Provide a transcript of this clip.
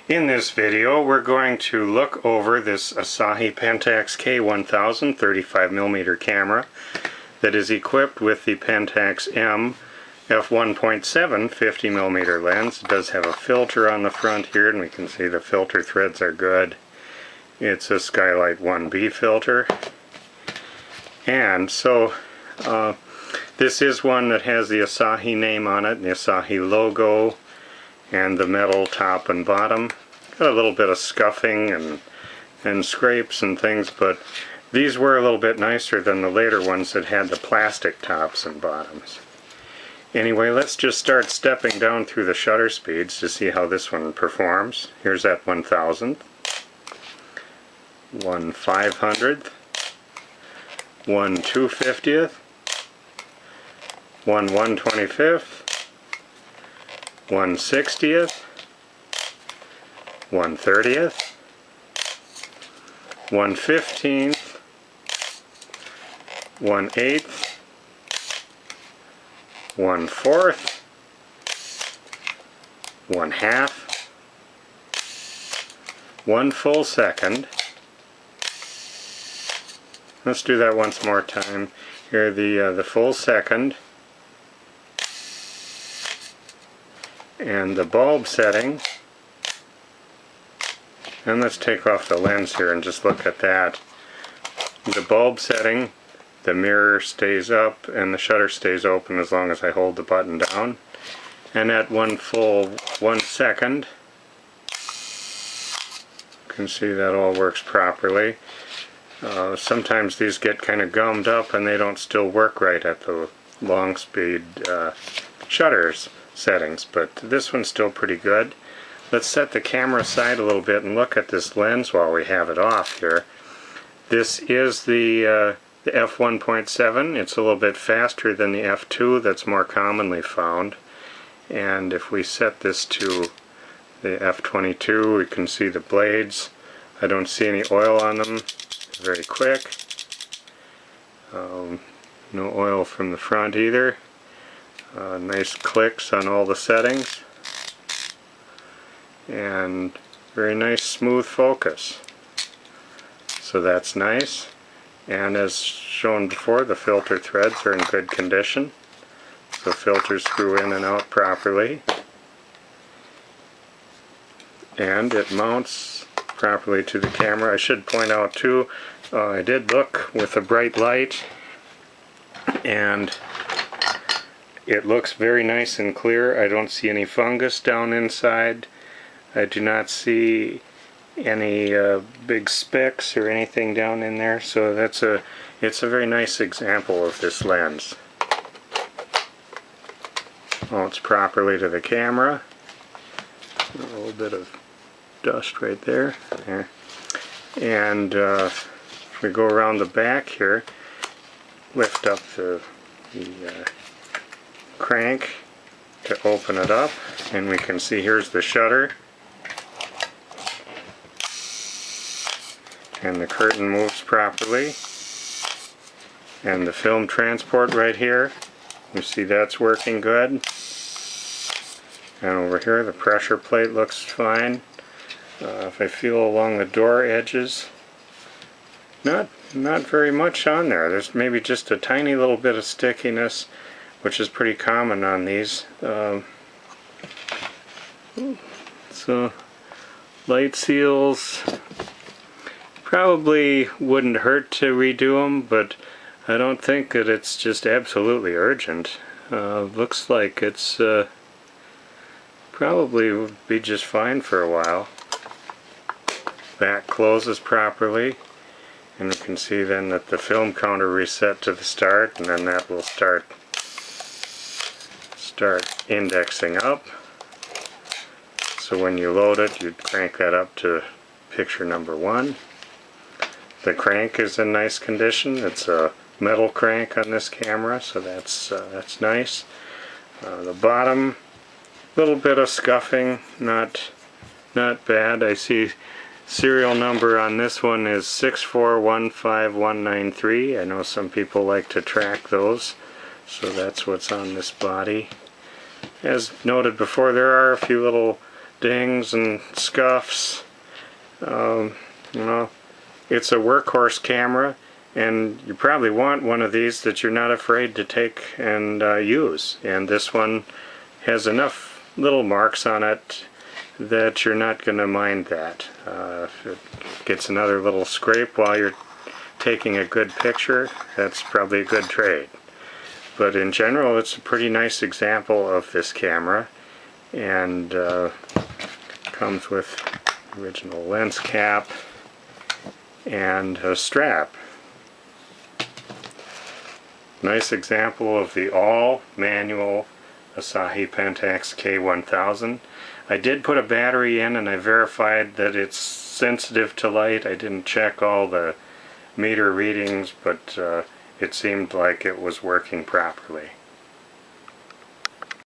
In this video we're going to look over this Asahi Pentax K1000 35mm camera that is equipped with the Pentax-M f1.7 50mm lens. It does have a filter on the front here, and we can see the filter threads are good. It's a Skylight 1B filter. And so this is one that has the Asahi name on it, and the Asahi logo, and the metal top and bottom. Got a little bit of scuffing and scrapes and things, but these were a little bit nicer than the later ones that had the plastic tops and bottoms. Anyway, let's just start stepping down through the shutter speeds to see how this one performs. Here's at 1000th, 1/500th, 1/250th, 1/125th, 1/60th, 1/30th, 1/15th, 1/8th, 1/4th, 1/2, 1 full second. Let's do that once more time. Here the full second, and the bulb setting. And let's take off the lens here and just look at that. The bulb setting, the mirror stays up and the shutter stays open as long as I hold the button down. And at 1 second, you can see that all works properly. Sometimes these get kind of gummed up and they don't still work right at the long speed shutters settings, but this one's still pretty good. Let's set the camera aside a little bit and look at this lens while we have it off here. This is the f1.7. It's a little bit faster than the f2 that's more commonly found. And if we set this to the f22, we can see the blades. I don't see any oil on them. It's very quick. No oil from the front either. Nice clicks on all the settings. And very nice smooth focus. So that's nice. And as shown before, the filter threads are in good condition. So filters screw in and out properly. And it mounts properly to the camera. I should point out too, I did look with a bright light, and it looks very nice and clear. I don't see any fungus down inside. I do not see any big specks or anything down in there, so it's a very nice example of this lens. Mounts properly to the camera. A little bit of dust right there. And if we go around the back here, lift up the crank to open it up, and we can see here's the shutter. And the curtain moves properly, and the film transport right here, you see that's working good. And over here the pressure plate looks fine. If I feel along the door edges, not very much on there. There's maybe just a tiny little bit of stickiness, which is pretty common on these. So light seals probably wouldn't hurt to redo them, but I don't think that it's just absolutely urgent. Looks like it's probably would be just fine for a while. Back closes properly, and we can see then that the film counter reset to the start, and then that will start indexing up. So when you load it, you'd crank that up to picture number 1. The crank is in nice condition. It's a metal crank on this camera, so that's nice. The bottom, little bit of scuffing, not bad. I see serial number on this one is 6415193. I know some people like to track those, so that's what's on this body. As noted before, there are a few little dings and scuffs. You know, it's a workhorse camera, and you probably want one of these that you're not afraid to take and use. And this one has enough little marks on it that you're not going to mind that. If it gets another little scrape while you're taking a good picture, that's probably a good trade. But in general, it's a pretty nice example of this camera, and comes with original lens cap and a strap. Nice example of the all-manual Asahi Pentax K1000. I did put a battery in, and I verified that it's sensitive to light. I didn't check all the meter readings, but it seemed like it was working properly.